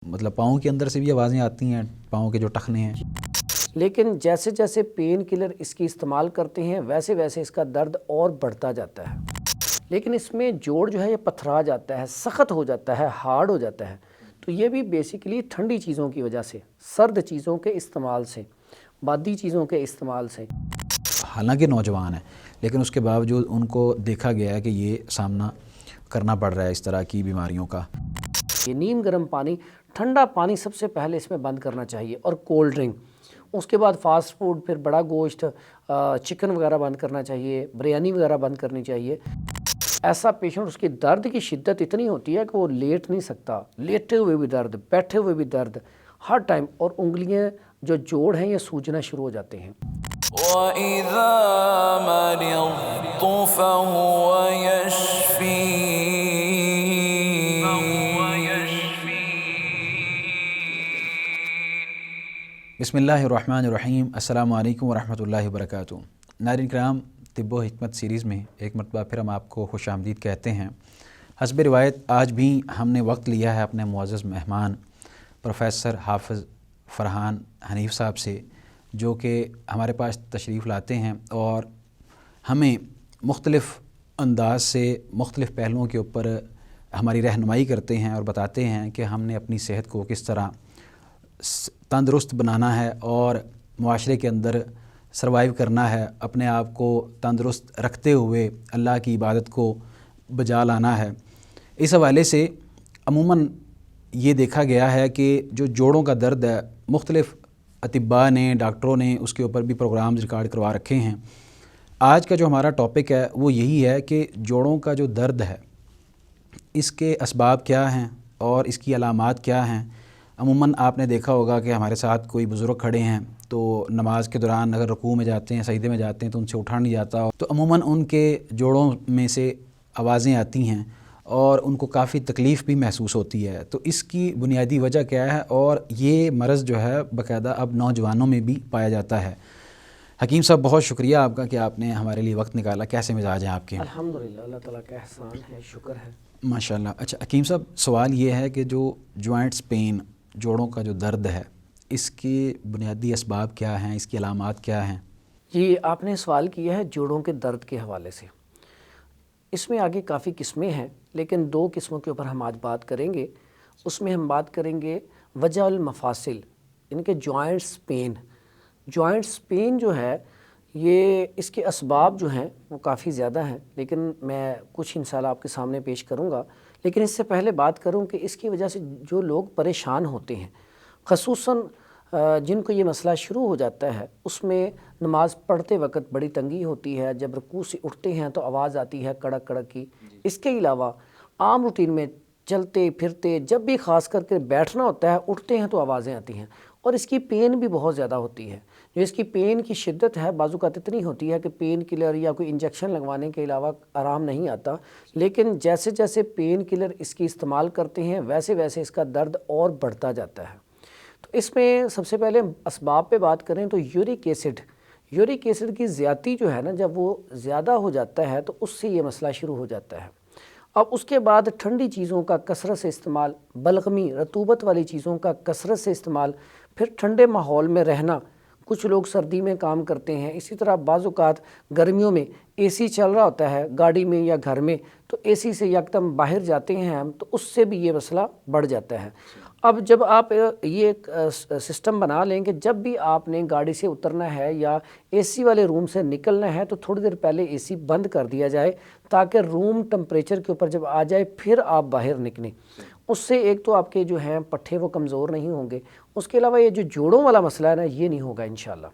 مطلب پاؤں کے اندر سے بھی آوازیں آتی ہیں، پاؤں کے جو ٹخنے ہیں. لیکن جیسے جیسے پین کلر اس کی استعمال کرتے ہیں ویسے ویسے اس کا درد اور بڑھتا جاتا ہے. لیکن اس میں جوڑ جو ہے یہ پتھرا جاتا ہے، سخت ہو جاتا ہے، ہارڈ ہو جاتا ہے. تو یہ بھی بیسیکلی ٹھنڈی چیزوں کی وجہ سے، سرد چیزوں کے استعمال سے، بادی چیزوں کے استعمال سے. حالانکہ نوجوان ہیں لیکن اس کے باوجود ان کو دیکھا گیا ہے کہ یہ سامنا کرنا پڑ رہا ہے اس طرح کی بیماریوں کا. یہ نیم گرم پانی، ٹھنڈا پانی سب سے پہلے اس میں بند کرنا چاہیے، اور کولڈ ڈرنک. اس کے بعد فاسٹ فوڈ، پھر بڑا گوشت، چکن وغیرہ بند کرنا چاہیے، بریانی وغیرہ بند کرنی چاہیے. ایسا پیشنٹ، اس کی درد کی شدت اتنی ہوتی ہے کہ وہ لیٹ نہیں سکتا، لیٹے ہوئے بھی درد، بیٹھے ہوئے بھی درد ہر ٹائم، اور انگلیاں جو جوڑ ہیں یہ سوجنا شروع ہو جاتے ہیں. وَإِذَا مَرِضْتُ فَهُوَ يَشْفِينِ. بسم اللہ الرحمن الرحیم. السلام علیکم ورحمۃ اللہ وبرکاتہ. ناظرین کرام، طب و حکمت سیریز میں ایک مرتبہ پھر ہم آپ کو خوش آمدید کہتے ہیں. حسب روایت آج بھی ہم نے وقت لیا ہے اپنے معزز مہمان پروفیسر حافظ فرحان حنیف صاحب سے، جو کہ ہمارے پاس تشریف لاتے ہیں اور ہمیں مختلف انداز سے مختلف پہلوؤں کے اوپر ہماری رہنمائی کرتے ہیں اور بتاتے ہیں کہ ہم نے اپنی صحت کو کس طرح تندرست بنانا ہے اور معاشرے کے اندر سروائیو کرنا ہے، اپنے آپ کو تندرست رکھتے ہوئے اللہ کی عبادت کو بجا لانا ہے. اس حوالے سے عموماً یہ دیکھا گیا ہے کہ جو جوڑوں کا درد ہے، مختلف اطباء نے، ڈاکٹروں نے اس کے اوپر بھی پروگرامز ریکارڈ کروا رکھے ہیں. آج کا جو ہمارا ٹاپک ہے وہ یہی ہے کہ جوڑوں کا جو درد ہے اس کے اسباب کیا ہیں اور اس کی علامات کیا ہیں. عموماً آپ نے دیکھا ہوگا کہ ہمارے ساتھ کوئی بزرگ کھڑے ہیں تو نماز کے دوران اگر رکوع میں جاتے ہیں، سجدے میں جاتے ہیں تو ان سے اٹھا نہیں جاتا، تو عموماً ان کے جوڑوں میں سے آوازیں آتی ہیں اور ان کو کافی تکلیف بھی محسوس ہوتی ہے. تو اس کی بنیادی وجہ کیا ہے، اور یہ مرض جو ہے باقاعدہ اب نوجوانوں میں بھی پایا جاتا ہے. حکیم صاحب، بہت شکریہ آپ کا کہ آپ نے ہمارے لیے وقت نکالا. کیسے مزاج ہیں آپ کے؟ الحمدللہ، اللہ تعالیٰ کا احسان ہے، شکر ہے. ماشاءاللہ. اچھا حکیم صاحب، سوال یہ ہے کہ جو جوائنٹس پین، جوڑوں کا جو درد ہے، اس کے بنیادی اسباب کیا ہیں، اس کی علامات کیا ہیں؟ جی، آپ نے سوال کیا ہے جوڑوں کے درد کے حوالے سے. اس میں آگے کافی قسمیں ہیں، لیکن دو قسموں کے اوپر ہم آج بات کریں گے. اس میں ہم بات کریں گے وجع المفاصل، ان کے جوائنٹس پین. جوائنٹس پین جو ہے یہ اس کے اسباب جو ہیں وہ کافی زیادہ ہیں، لیکن میں کچھ انشاءاللہ آپ کے سامنے پیش کروں گا. لیکن اس سے پہلے بات کروں کہ اس کی وجہ سے جو لوگ پریشان ہوتے ہیں، خصوصاً جن کو یہ مسئلہ شروع ہو جاتا ہے، اس میں نماز پڑھتے وقت بڑی تنگی ہوتی ہے. جب رکوع سے اٹھتے ہیں تو آواز آتی ہے کڑک کڑک کی. اس کے علاوہ عام روٹین میں چلتے پھرتے، جب بھی خاص کر کے بیٹھنا ہوتا ہے، اٹھتے ہیں تو آوازیں آتی ہیں، اور اس کی پین بھی بہت زیادہ ہوتی ہے. جو اس کی پین کی شدت ہے بعض اوقات اتنی ہوتی ہے کہ پین کلر یا کوئی انجیکشن لگوانے کے علاوہ آرام نہیں آتا. لیکن جیسے جیسے پین کلر اس کی استعمال کرتے ہیں ویسے ویسے اس کا درد اور بڑھتا جاتا ہے. تو اس میں سب سے پہلے اسباب پہ بات کریں تو یورک ایسڈ کی زیادتی جو ہے نا، جب وہ زیادہ ہو جاتا ہے تو اس سے یہ مسئلہ شروع ہو جاتا ہے. اب اس کے بعد ٹھنڈی چیزوں کا کثرت سے استعمال، بلغمی رطوبت والی چیزوں کا کثرت سے استعمال، پھر ٹھنڈے ماحول میں رہنا. کچھ لوگ سردی میں کام کرتے ہیں، اسی طرح بعض اوقات گرمیوں میں اے سی چل رہا ہوتا ہے گاڑی میں یا گھر میں، تو اے سی سے یکدم باہر جاتے ہیں ہم، تو اس سے بھی یہ مسئلہ بڑھ جاتا ہے. اب جب آپ یہ ایک سسٹم بنا لیں کہ جب بھی آپ نے گاڑی سے اترنا ہے یا اے سی والے روم سے نکلنا ہے تو تھوڑی دیر پہلے اے سی بند کر دیا جائے، تاکہ روم ٹمپریچر کے اوپر جب آ جائے پھر آپ باہر نکلیں. اس سے ایک تو آپ کے جو ہیں پٹھے وہ کمزور نہیں ہوں گے، اس کے علاوہ یہ جو جوڑوں والا مسئلہ ہے نا، یہ نہیں ہوگا انشاءاللہ.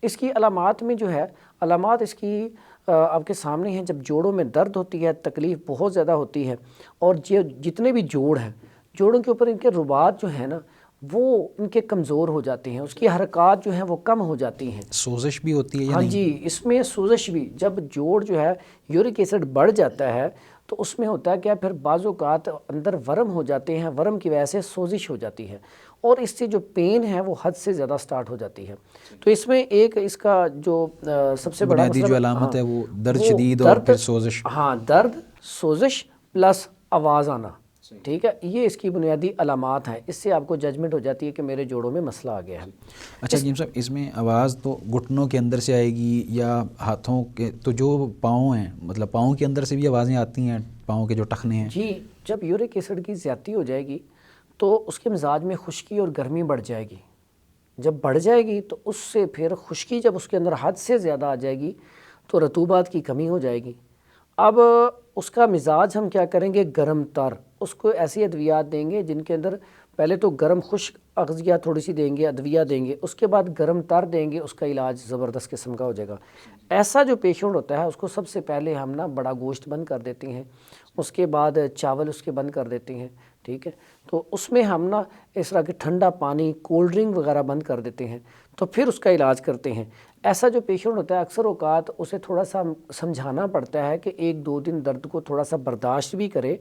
اس کی علامات میں جو ہے، علامات اس کی آپ کے سامنے ہیں. جب جوڑوں میں درد ہوتی ہے، تکلیف بہت زیادہ ہوتی ہے، اور جتنے بھی جوڑ ہیں، جوڑوں کے اوپر ان کے رباط جو ہیں نا وہ ان کے کمزور ہو جاتے ہیں، اس کی حرکات جو ہیں وہ کم ہو جاتی ہیں. سوزش بھی ہوتی ہے یا ہاں نہیں؟ جی، اس میں سوزش بھی. جب جوڑ جو ہے یورک ایسڈ بڑھ جاتا ہے تو اس میں ہوتا ہے کیا، پھر بعض اوقات اندر ورم ہو جاتے ہیں، ورم کی وجہ سے سوزش ہو جاتی ہے، اور اس سے جو پین ہے وہ حد سے زیادہ سٹارٹ ہو جاتی ہے. تو اس میں ایک اس کا جو سب سے بڑا بنیادی مسئلہ، جو علامت ہے وہ درد وہ شدید اور درد، پھر سوزش. ہاں، درد، سوزش پلس آواز آنا. ٹھیک ہے، یہ اس کی بنیادی علامات ہیں، اس سے آپ کو ججمنٹ ہو جاتی ہے کہ میرے جوڑوں میں مسئلہ آ گیا ہے۔ اچھا حکیم صاحب، اس میں آواز تو گھٹنوں کے اندر سے آئے گی یا ہاتھوں کے، تو جو پاؤں ہیں مطلب پاؤں کے اندر سے بھی آوازیں آتی ہیں، پاؤں کے جو ٹخنے ہیں؟ جی، جب یورک ایسڈ کی زیادتی ہو جائے گی تو اس کے مزاج میں خشکی اور گرمی بڑھ جائے گی، جب بڑھ جائے گی تو اس سے پھر خشکی جب اس کے اندر حد سے زیادہ آ جائے گی تو رطوبات کی کمی ہو جائے گی۔ اب اس کا مزاج ہم کیا کریں گے، گرم تر، اس کو ایسی ادویات دیں گے جن کے اندر پہلے تو گرم خشک اغذیہ تھوڑی سی دیں گے، ادویہ دیں گے، اس کے بعد گرم تر دیں گے، اس کا علاج زبردست قسم کا ہو جائے گا۔ ایسا جو پیشنٹ ہوتا ہے اس کو سب سے پہلے ہم بڑا گوشت بند کر دیتے ہیں، اس کے بعد چاول اس کے بند کر دیتے ہیں، ٹھیک ہے، تو اس میں ہم اس طرح کے ٹھنڈا پانی، کولڈ ڈرنک وغیرہ بند کر دیتے ہیں، تو پھر اس کا علاج کرتے ہیں۔ ایسا جو پیشنٹ ہوتا ہے اکثر اوقات اسے تھوڑا سا سمجھانا پڑتا ہے کہ 1-2 دن درد کو تھوڑا سا برداشت بھی کرے،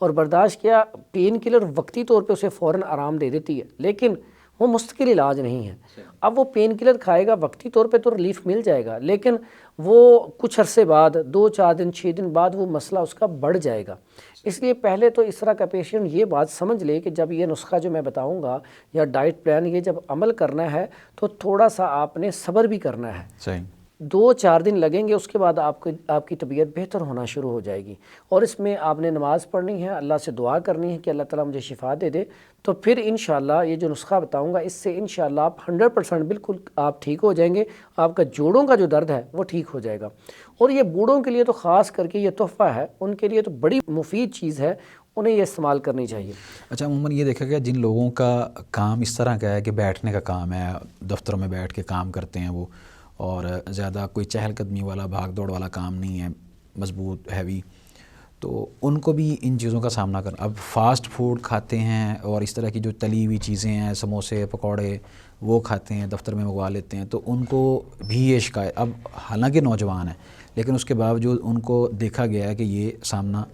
اور برداشت کیا، پین کلر وقتی طور پہ اسے فوراً آرام دے دیتی ہے لیکن وہ مستقل علاج نہیں ہے۔ اب وہ پین کلر کھائے گا، وقتی طور پہ تو ریلیف مل جائے گا لیکن وہ کچھ عرصے بعد 2-4 دن 6 دن بعد وہ مسئلہ اس کا بڑھ جائے گا۔ اس لیے پہلے تو اس طرح کا پیشنٹ یہ بات سمجھ لے کہ جب یہ نسخہ جو میں بتاؤں گا یا ڈائٹ پلان یہ جب عمل کرنا ہے تو تھوڑا سا آپ نے صبر بھی کرنا ہے۔ صحیح۔ 2-4 دن لگیں گے، اس کے بعد آپ کی طبیعت بہتر ہونا شروع ہو جائے گی، اور اس میں آپ نے نماز پڑھنی ہے، اللہ سے دعا کرنی ہے کہ اللہ تعالیٰ مجھے شفا دے دے، تو پھر انشاءاللہ یہ جو نسخہ بتاؤں گا اس سے انشاءاللہ آپ 100% بالکل آپ ٹھیک ہو جائیں گے، آپ کا جوڑوں کا جو درد ہے وہ ٹھیک ہو جائے گا۔ اور یہ بوڑھوں کے لیے تو خاص کر کے یہ تحفہ ہے، ان کے لیے تو بڑی مفید چیز ہے، انہیں یہ استعمال کرنی چاہیے۔ اچھا، عموماً یہ دیکھا گیا جن لوگوں کا کام اس طرح کا ہے کہ بیٹھنے کا کام ہے، دفتروں میں بیٹھ کے کام کرتے ہیں وہ، اور زیادہ کوئی چہل قدمی والا بھاگ دوڑ والا کام نہیں ہے مضبوط ہیوی، تو ان کو بھی ان چیزوں کا سامنا کرنا، اب فاسٹ فوڈ کھاتے ہیں اور اس طرح کی جو تلی ہوئی چیزیں ہیں، سموسے پکوڑے وہ کھاتے ہیں، دفتر میں منگوا لیتے ہیں، تو ان کو بھی یہ شکایت، اب حالانکہ نوجوان ہیں لیکن اس کے باوجود ان کو دیکھا گیا ہے کہ یہ سامنا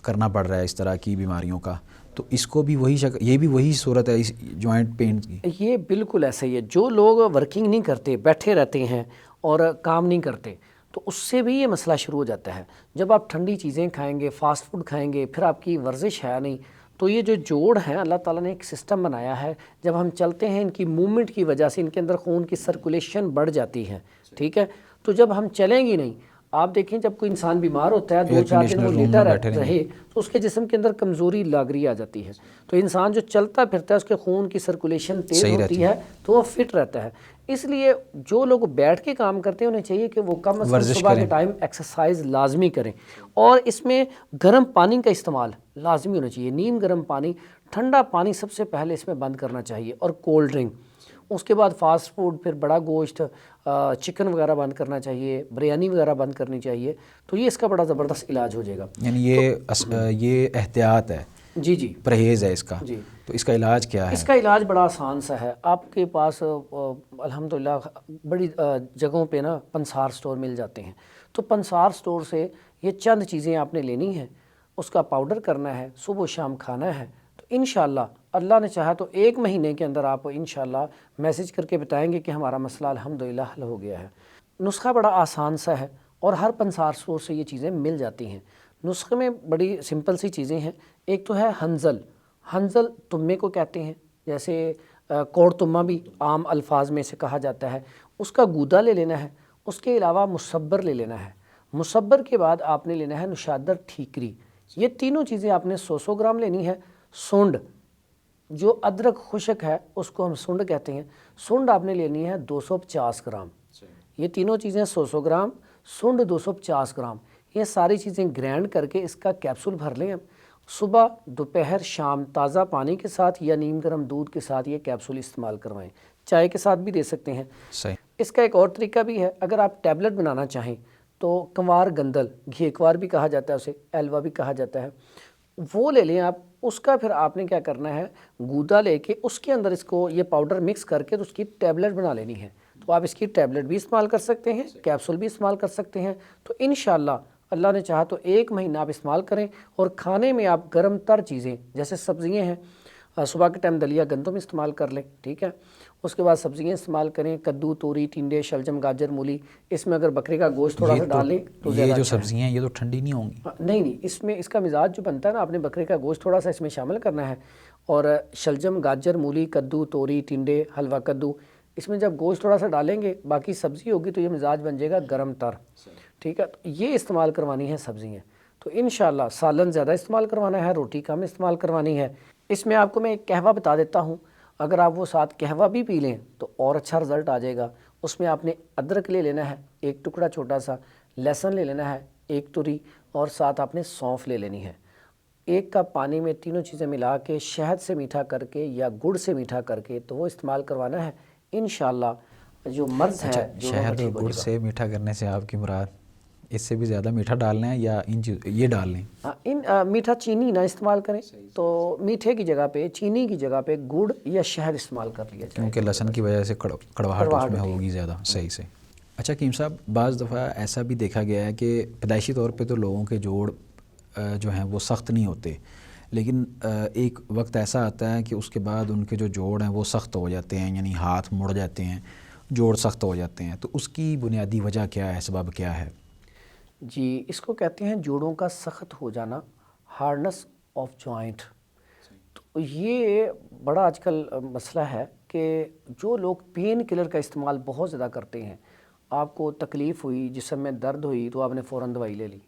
کرنا پڑ رہا ہے اس طرح کی بیماریوں کا، تو اس کو بھی یہ بھی وہی صورت ہے اس جوائنٹ پین کی؟ یہ بالکل ایسا ہی ہے، جو لوگ ورکنگ نہیں کرتے، بیٹھے رہتے ہیں اور کام نہیں کرتے تو اس سے بھی یہ مسئلہ شروع ہو جاتا ہے۔ جب آپ ٹھنڈی چیزیں کھائیں گے، فاسٹ فوڈ کھائیں گے، پھر آپ کی ورزش ہے نہیں، تو یہ جو جوڑ ہیں اللہ تعالیٰ نے ایک سسٹم بنایا ہے، جب ہم چلتے ہیں ان کی موومنٹ کی وجہ سے ان کے اندر خون کی سرکولیشن بڑھ جاتی ہے، ٹھیک ہے، تو جب ہم چلیں گی نہیں، آپ دیکھیں جب کوئی انسان بیمار ہوتا ہے 2-4 دن وہ لیٹا رہے تو اس کے جسم کے اندر کمزوری لاغری آ جاتی ہے، تو انسان جو چلتا پھرتا ہے اس کے خون کی سرکولیشن تیز ہوتی ہے تو وہ فٹ رہتا ہے۔ اس لیے جو لوگ بیٹھ کے کام کرتے ہیں انہیں چاہیے کہ وہ کم از کم صبح کے ٹائم ایکسرسائز لازمی کریں، اور اس میں گرم پانی کا استعمال لازمی ہونا چاہیے، نیم گرم پانی، ٹھنڈا پانی سب سے پہلے اس میں بند کرنا چاہیے، اور کولڈ ڈرنک، اس کے بعد فاسٹ فوڈ، پھر بڑا گوشت، چکن وغیرہ بند کرنا چاہیے، بریانی وغیرہ بند کرنی چاہیے، تو یہ اس کا بڑا زبردست علاج ہو جائے گا۔ یعنی یہ احتیاط ہے، جی جی، پرہیز ہے اس کا، جی۔ تو اس کا علاج کیا ہے؟ اس کا علاج بڑا آسان سا ہے، آپ کے پاس الحمدللہ بڑی جگہوں پہ پنسار سٹور مل جاتے ہیں، تو پنسار سٹور سے یہ چند چیزیں آپ نے لینی ہیں، اس کا پاؤڈر کرنا ہے، صبح و شام کھانا ہے، تو انشاءاللہ اللہ نے چاہا تو 1 مہینے کے اندر آپ انشاءاللہ میسج کر کے بتائیں گے کہ ہمارا مسئلہ الحمدللہ حل ہو گیا ہے۔ نسخہ بڑا آسان سا ہے اور ہر پنسار سٹور سے یہ چیزیں مل جاتی ہیں۔ نسخے میں بڑی سمپل سی چیزیں ہیں، ایک تو ہے ہنزل تمے کو کہتے ہیں، جیسے کوڑ تمہ بھی عام الفاظ میں سے کہا جاتا ہے، اس کا گودا لے لینا ہے، اس کے علاوہ مصبر لے لینا ہے، مصبر کے بعد آپ نے لینا ہے نشادر ٹھیکری، یہ تینوں چیزیں آپ نے 100 گرام لینی ہے۔ سونڈ، جو ادرک خشک ہے اس کو ہم سونڈ کہتے ہیں، سونڈ آپ نے لینی ہے 250 گرام، یہ تینوں چیزیں 100 گرام، سونڈ 250 گرام، یہ ساری چیزیں گرینڈ کر کے اس کا کیپسول بھر لیں، صبح دوپہر شام تازہ پانی کے ساتھ یا نیم گرم دودھ کے ساتھ یہ کیپسول استعمال کروائیں، چائے کے ساتھ بھی دے سکتے ہیں۔ صحیح۔ اس کا ایک اور طریقہ بھی ہے، اگر آپ ٹیبلٹ بنانا چاہیں تو کنوار گندل، گھیکوار بھی کہا جاتا ہے اسے، ایلوا بھی کہا جاتا ہے، وہ لے لیں آپ، اس کا پھر آپ نے کیا کرنا ہے، گودا لے کے اس کے اندر اس کو یہ پاؤڈر مکس کر کے تو اس کی ٹیبلٹ بنا لینی ہے، تو آپ اس کی ٹیبلٹ بھی استعمال کر سکتے ہیں، کیپسول بھی استعمال کر سکتے ہیں، تو انشاءاللہ اللہ نے چاہا تو 1 مہینہ آپ استعمال کریں، اور کھانے میں آپ گرم تر چیزیں جیسے سبزیاں ہیں، صبح کے ٹائم دلیا گندم استعمال کر لیں، ٹھیک ہے. اس کے بعد سبزیاں استعمال کریں، کدو، توری، ٹنڈے، شلجم، گاجر، مولی. اس میں اگر بکرے کا گوشت تھوڑا سا ڈال لیں تو زیادہ یہ جو اچھا ہے. سبزیاں ہیں یہ تو ٹھنڈی نہیں ہوں گی؟ نہیں، اس میں اس کا مزاج جو بنتا ہے نا، آپ نے بکرے کا گوشت تھوڑا سا اس میں شامل کرنا ہے، اور شلجم، گاجر، مولی، کدو، توری، ٹنڈے، حلوہ کدو، اس میں جب گوشت تھوڑا سا ڈالیں گے، باقی سبزی ہوگی تو یہ مزاج بن جائے گا گرم تر، ٹھیک ہے. یہ استعمال کروانی ہے سبزیاں. تو انشاءاللہ سالن زیادہ استعمال کروانا ہے، روٹی کم استعمال کروانی ہے. اس میں آپ کو میں ایک قہوہ بتا دیتا ہوں، اگر آپ وہ ساتھ قہوہ بھی پی لیں تو اور اچھا رزلٹ آ جائے گا. اس میں آپ نے ادرک لے لینا ہے 1 ٹکڑا چھوٹا سا، لہسن لے لینا ہے 1 توری، اور ساتھ آپ نے سونف لے لینی ہے. 1 کپ پانی میں تینوں چیزیں ملا کے شہد سے میٹھا کر کے یا گڑ سے میٹھا کر کے تو وہ استعمال کروانا ہے. انشاءاللہ جو مرض ہے جوڑوں کا شہد ٹھیک اور ہو گڑ جائے گا. سے میٹھا کرنے سے آپ کی مراد اس سے بھی زیادہ میٹھا ڈالنا ہے یا یہ ڈال لیں؟ میٹھا چینی نہ استعمال کریں، تو میٹھے کی جگہ پہ چینی کی جگہ پہ گڑ یا شہد استعمال کر لیا جائے، کیونکہ لہسن کی وجہ سے کڑواہٹ اس میں ہوگی زیادہ. صحیح سے. اچھا کیم صاحب، بعض دفعہ ایسا بھی دیکھا گیا ہے کہ پیدائشی طور پہ تو لوگوں کے جوڑ جو ہیں وہ سخت نہیں ہوتے، لیکن ایک وقت ایسا آتا ہے کہ اس کے بعد ان کے جو جوڑ ہیں وہ سخت ہو جاتے ہیں، یعنی ہاتھ مڑ جاتے ہیں، جوڑ سخت ہو جاتے ہیں. تو اس کی بنیادی وجہ کیا ہے، سبب کیا ہے؟ جی اس کو کہتے ہیں جوڑوں کا سخت ہو جانا، ہارڈنس آف جوائنٹ. تو یہ بڑا آج کل مسئلہ ہے کہ جو لوگ پین کلر کا استعمال بہت زیادہ کرتے ہیں، آپ کو تکلیف ہوئی، جسم میں درد ہوئی تو آپ نے فوراً دوائی لے لی.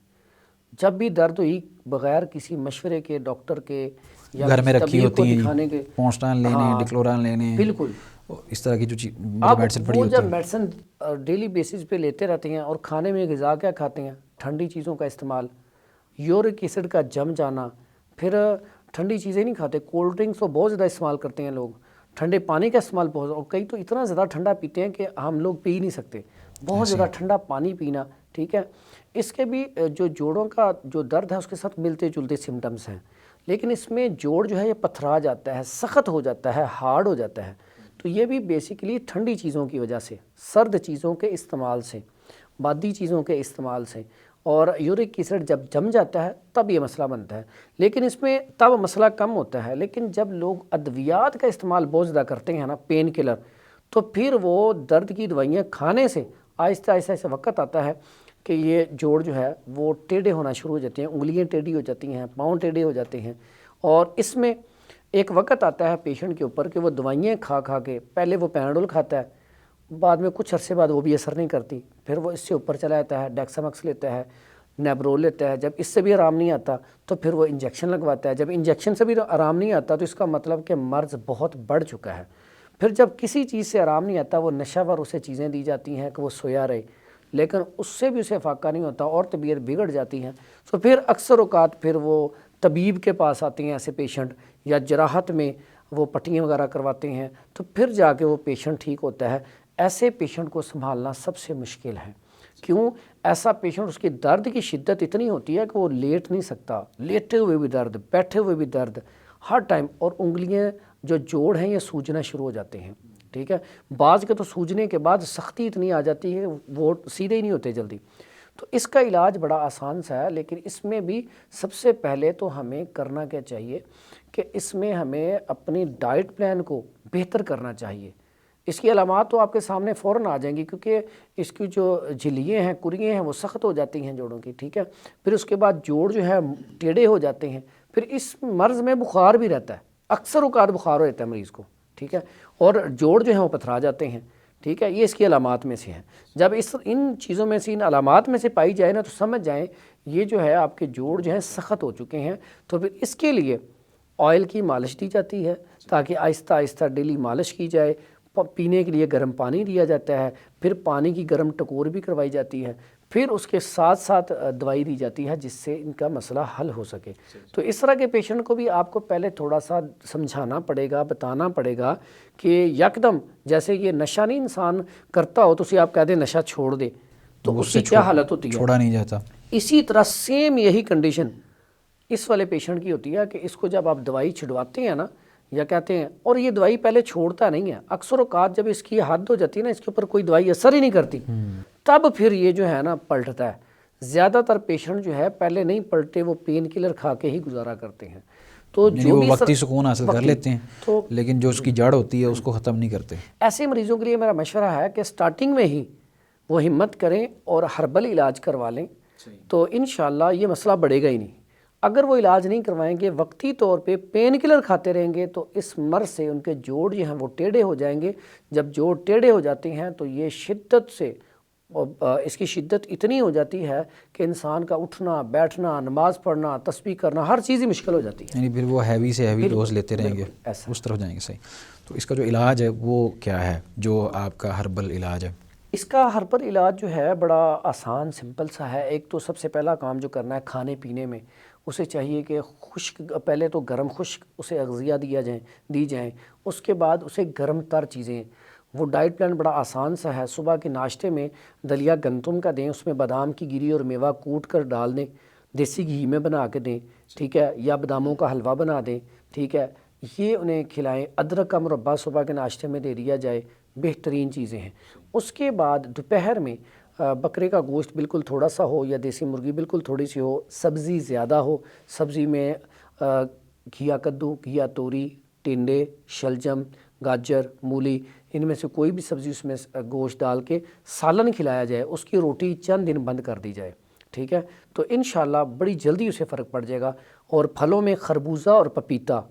جب بھی درد ہوئی بغیر کسی مشورے کے ڈاکٹر کے یا گھر میں رکھی طبیب کو ہوتی ہیں دکھانے کے، پونسٹان لینے، ڈکلوران لینے، بالکل اس طرح کی جو آپ میڈیسن پڑی وہ ہوتی جب ہیں. میڈیسن ڈیلی بیسس پہ لیتے رہتے ہیں، اور کھانے میں غذا کیا کھاتے ہیں، ٹھنڈی چیزوں کا استعمال، یورک ایسڈ کا جم جانا، پھر ٹھنڈی چیزیں نہیں کھاتے، کولڈ ڈرنکس تو بہت زیادہ استعمال کرتے ہیں لوگ، ٹھنڈے پانی کا استعمال بہت، اور کئی تو اتنا زیادہ ٹھنڈا پیتے ہیں کہ ہم لوگ پی نہیں سکتے، بہت زیادہ ٹھنڈا پانی پینا، ٹھیک ہے. اس کے بھی جو جوڑوں کا جو درد ہے اس کے ساتھ ملتے جلتے سمٹمز ہیں، لیکن اس میں جوڑ جو ہے یہ پتھرا جاتا ہے، سخت ہو جاتا ہے، ہارڈ ہو جاتا ہے. تو یہ بھی بیسیکلی ٹھنڈی چیزوں کی وجہ سے، سرد چیزوں کے استعمال سے، بادی چیزوں کے استعمال سے، اور یورک ایسڈ جب جم جاتا ہے تب یہ مسئلہ بنتا ہے. لیکن اس میں تب مسئلہ کم ہوتا ہے، لیکن جب لوگ ادویات کا استعمال بہت زیادہ کرتے ہیں نا، پین کلر، تو پھر وہ درد کی دوائیاں کھانے سے آہستہ آہستہ ایسا وقت آتا ہے کہ یہ جوڑ جو ہے وہ ٹیڑھے ہونا شروع ہو جاتے ہیں، انگلیاں ٹیڑھی ہو جاتی ہیں، پاؤں ٹیڑھے ہو جاتے ہیں. اور اس میں ایک وقت آتا ہے پیشنٹ کے اوپر کہ وہ دوائیاں کھا کھا کے، پہلے وہ پیناڈول کھاتا ہے، بعد میں کچھ عرصے بعد وہ بھی اثر نہیں کرتی، پھر وہ اس سے اوپر چلا جاتا ہے، ڈیکسامکس لیتا ہے، نیبرول لیتا ہے. جب اس سے بھی آرام نہیں آتا تو پھر وہ انجیکشن لگواتا ہے. جب انجیکشن سے بھی آرام نہیں آتا تو اس کا مطلب کہ مرض بہت بڑھ چکا ہے. پھر جب کسی چیز سے آرام نہیں آتا، وہ نشہ ور اسے چیزیں دی جاتی ہیں کہ وہ سویا رہے، لیکن اس سے بھی اسے فائدہ نہیں ہوتا اور طبیعت بگڑ جاتی ہے. تو پھر اکثر اوقات پھر وہ طبیب کے پاس آتے ہیں ایسے پیشنٹ، یا جراحت میں وہ پٹیاں وغیرہ کرواتے ہیں، تو پھر جا کے وہ پیشنٹ ٹھیک ہوتا ہے. ایسے پیشنٹ کو سنبھالنا سب سے مشکل ہے. کیوں؟ ایسا پیشنٹ، اس کی درد کی شدت اتنی ہوتی ہے کہ وہ لیٹ نہیں سکتا، لیٹے ہوئے بھی درد، بیٹھے ہوئے بھی درد ہر ٹائم، اور انگلیاں جو جوڑ ہیں یہ سوجنا شروع ہو جاتے ہیں، ٹھیک ہے. بعض کے تو سوجنے کے بعد سختی اتنی آ جاتی ہے وہ سیدھے ہی نہیں ہوتے جلدی. تو اس کا علاج بڑا آسان سا ہے، لیکن اس میں بھی سب سے پہلے تو ہمیں کرنا کیا چاہیے کہ اس میں ہمیں اپنی ڈائٹ پلان کو بہتر کرنا چاہیے. اس کی علامات تو آپ کے سامنے فوراً آ جائیں گی، کیونکہ اس کی جو جھلیاں ہیں، کریاں ہیں، وہ سخت ہو جاتی ہیں جوڑوں کی، ٹھیک ہے. پھر اس کے بعد جوڑ جو ہے ٹیڑھے ہو جاتے ہیں. پھر اس مرض میں بخار بھی رہتا ہے، اکثر اوقات بخار ہو جاتا ہے مریض کو، ٹھیک ہے، اور جوڑ جو ہیں وہ پتھرا جاتے ہیں، ٹھیک ہے. یہ اس کی علامات میں سے ہیں. جب ان چیزوں میں سے، ان علامات میں سے پائی جائے نا، تو سمجھ جائیں یہ جو ہے آپ کے جوڑ جو ہیں سخت ہو چکے ہیں. تو پھر اس کے لیے آئل کی مالش دی جاتی ہے، تاکہ آہستہ آہستہ ڈیلی مالش کی جائے. پینے کے لیے گرم پانی دیا جاتا ہے، پھر پانی کی گرم ٹکور بھی کروائی جاتی ہے، پھر اس کے ساتھ ساتھ دوائی دی جاتی ہے جس سے ان کا مسئلہ حل ہو سکے. تو اس طرح کے پیشنٹ کو بھی آپ کو پہلے تھوڑا سا سمجھانا پڑے گا، بتانا پڑے گا کہ یکدم جیسے یہ نشہ نہیں انسان کرتا ہو تو اسے آپ کہہ دیں نشہ چھوڑ دے، تو اس کی کیا حالت ہوتی ہے، چھوڑا نہیں جاتا. اسی طرح سیم یہی کنڈیشن اس والے پیشنٹ کی ہوتی ہے کہ اس کو جب آپ دوائی چھڑواتے ہیں نا، یا کہتے ہیں، اور یہ دوائی پہلے چھوڑتا نہیں ہے، اکثر اوقات جب اس کی حد ہو جاتی ہے نا، اس کے اوپر کوئی دوائی اثر ہی نہیں کرتی، تب پھر یہ جو ہے نا پلٹتا ہے. زیادہ تر پیشنٹ جو ہے پہلے نہیں پلٹے، وہ پین کلر کھا کے ہی گزارا کرتے ہیں. تو یعنی جو وہ بھی وقتی سکون حاصل کر لیتے ہیں تو لیکن جو اس کی جڑ ہوتی ہے اس کو ختم نہیں کرتے. ایسے مریضوں کے لیے میرا مشورہ ہے کہ سٹارٹنگ میں ہی وہ ہمت کریں اور ہربل علاج کروا لیں تو انشاءاللہ یہ مسئلہ بڑھے گا ہی نہیں. اگر وہ علاج نہیں کروائیں گے، وقتی طور پہ پین کلر کھاتے رہیں گے تو اس مرض سے ان کے جوڑ جو ہیں وہ ٹیڑھے ہو جائیں گے. جب جوڑ ٹیڑھے ہو جاتے ہیں تو یہ شدت سے اس کی شدت اتنی ہو جاتی ہے کہ انسان کا اٹھنا بیٹھنا، نماز پڑھنا، تسبیح کرنا، ہر چیز ہی مشکل ہو جاتی ہے. یعنی پھر وہ ہیوی سے ہیوی ڈوز لیتے رہیں گے، ایسا اس طرف جائیں گے. صحیح. تو اس کا جو علاج ہے وہ کیا ہے جو آپ کا ہربل علاج ہے؟ اس کا ہربل علاج جو ہے بڑا آسان سمپل سا ہے. ایک تو سب سے پہلا کام جو کرنا ہے کھانے پینے میں، اسے چاہیے کہ خشک، پہلے تو گرم خشک اسے اغذیہ دی جائیں. اس کے بعد اسے گرم تر چیزیں، وہ ڈائٹ پلان بڑا آسان سا ہے. صبح کے ناشتے میں دلیا گندم کا دیں، اس میں بادام کی گری اور میوہ کوٹ کر ڈال دیں، دیسی گھی میں بنا کے دیں، ٹھیک ہے، یا باداموں کا حلوہ بنا دیں، ٹھیک ہے، یہ انہیں کھلائیں. ادرک کا مربع صبح کے ناشتے میں دے دیا جائے، بہترین چیزیں ہیں. اس کے بعد دوپہر میں بکرے کا گوشت بالکل تھوڑا سا ہو یا دیسی مرغی بالکل تھوڑی سی ہو، سبزی زیادہ ہو. سبزی میں گھیا کدو، گھیا توری، ٹنڈے، شلجم، گاجر، مولی، ان میں سے کوئی بھی سبزی اس میں گوشت ڈال کے سالن کھلایا جائے. اس کی روٹی چند دن بند کر دی جائے، ٹھیک ہے. تو انشاءاللہ بڑی جلدی اسے فرق پڑ جائے گا. اور پھلوں میں خربوزہ اور پپیتا،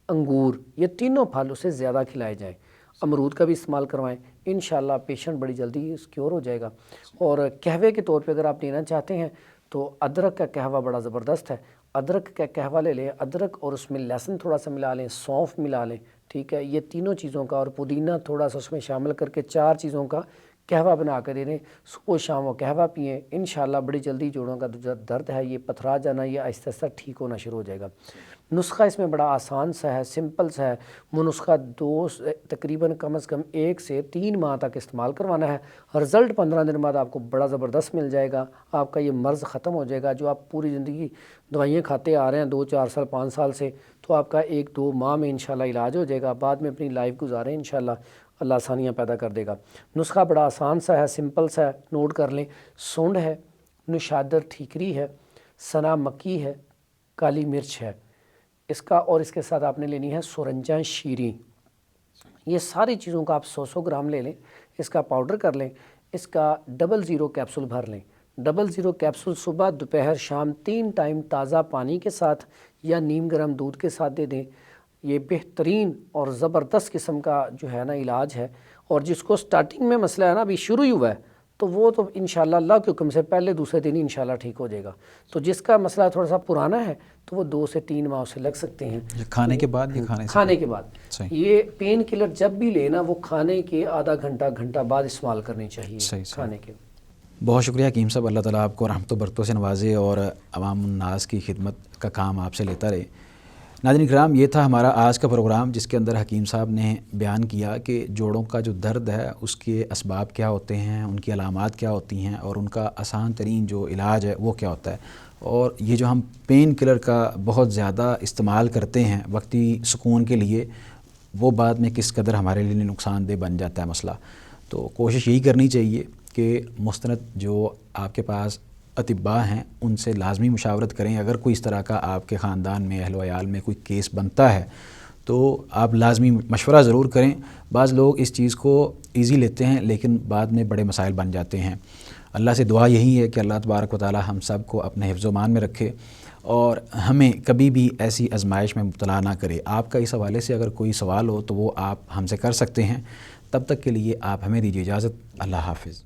انگور، یہ تینوں پھل اسے زیادہ کھلائے جائیں. امرود کا بھی استعمال کروائیں. انشاءاللہ پیشنٹ بڑی جلدی کیور ہو جائے گا. اور قہوے کے طور پہ اگر آپ لینا چاہتے ہیں تو ادرک کا قہوہ بڑا زبردست ہے. ادرک کا قہوہ لے لیں، ادرک اور اس میں لہسن تھوڑا سا ملا لیں، سونف ملا لیں، ٹھیک ہے. یہ تینوں چیزوں کا اور پودینہ تھوڑا سا اس میں شامل کر کے 4 چیزوں کا قہوہ بنا کے دے دیں. صبح شام وہ قہوہ پئیں. انشاءاللہ بڑی جلدی جوڑوں کا جو درد ہے یہ پتھرا جانا یہ آہستہ آہستہ ٹھیک ہونا شروع ہو جائے گا. نسخہ اس میں بڑا آسان سا ہے، سمپل سا ہے. وہ نسخہ تقریباً کم از کم 1 سے 3 ماہ تک استعمال کروانا ہے. رزلٹ 15 دن بعد آپ کو بڑا زبردست مل جائے گا. آپ کا یہ مرض ختم ہو جائے گا. جو آپ پوری زندگی دوائیاں کھاتے آ رہے ہیں 2 4 سال 5 سال سے، تو آپ کا 1 2 ماہ میں انشاءاللہ علاج ہو جائے گا. بعد میں اپنی لائف گزاریں انشاءاللہ، اللہ آسانیاں پیدا کر دے گا. نسخہ بڑا آسان سا ہے، سمپل سا ہے، نوٹ کر لیں. سونڈ ہے، نشادر ٹھیکری ہے، سنا مکی ہے، کالی مرچ ہے اس کا، اور اس کے ساتھ آپ نے لینی ہے سورنجہ شیریں. یہ ساری چیزوں کا آپ 100 گرام لے لیں. اس کا پاؤڈر کر لیں. اس کا 00 کیپسول بھر لیں. 00 کیپسول صبح دوپہر شام 3 ٹائم تازہ پانی کے ساتھ یا نیم گرم دودھ کے ساتھ دے دیں. یہ بہترین اور زبردست قسم کا جو ہے نا علاج ہے. اور جس کو سٹارٹنگ میں مسئلہ ہے نا ابھی شروع ہی ہوا ہے تو وہ تو انشاءاللہ اللہ کے حکم سے پہلے دوسرے دن ہی انشاءاللہ ٹھیک ہو جائے گا. تو جس کا مسئلہ تھوڑا سا پرانا ہے تو وہ 2 سے 3 ماہ اسے لگ سکتے ہیں. کھانے کے بعد یا کھانے کے بعد یہ پین کلر جب بھی لینا وہ کھانے کے آدھا گھنٹہ بعد استعمال کرنی چاہیے کھانے کے. بہت شکریہ حکیم صاحب. اللہ تعالیٰ آپ کو رحمت و برکتوں سے نوازے اور عوام الناس کی خدمت کا کام آپ سے لیتا رہے. ناظرین کرام، یہ تھا ہمارا آج کا پروگرام جس کے اندر حکیم صاحب نے بیان کیا کہ جوڑوں کا جو درد ہے اس کے اسباب کیا ہوتے ہیں، ان کی علامات کیا ہوتی ہیں اور ان کا آسان ترین جو علاج ہے وہ کیا ہوتا ہے. اور یہ جو ہم پین کلر کا بہت زیادہ استعمال کرتے ہیں وقتی سکون کے لیے، وہ بعد میں کس قدر ہمارے لیے نقصان دہ بن جاتا ہے مسئلہ. تو کوشش یہی کرنی چاہیے کہ مستند جو آپ کے پاس اطباء ہیں ان سے لازمی مشاورت کریں. اگر کوئی اس طرح کا آپ کے خاندان میں اہل و عیال میں کوئی کیس بنتا ہے تو آپ لازمی مشورہ ضرور کریں. بعض لوگ اس چیز کو ایزی لیتے ہیں لیکن بعد میں بڑے مسائل بن جاتے ہیں. اللہ سے دعا یہی ہے کہ اللہ تبارک و تعالی ہم سب کو اپنے حفظ و امان میں رکھے اور ہمیں کبھی بھی ایسی آزمائش میں مبتلا نہ کرے. آپ کا اس حوالے سے اگر کوئی سوال ہو تو وہ آپ ہم سے کر سکتے ہیں. تب تک کے لیے آپ ہمیں دیجیے اجازت. اللہ حافظ.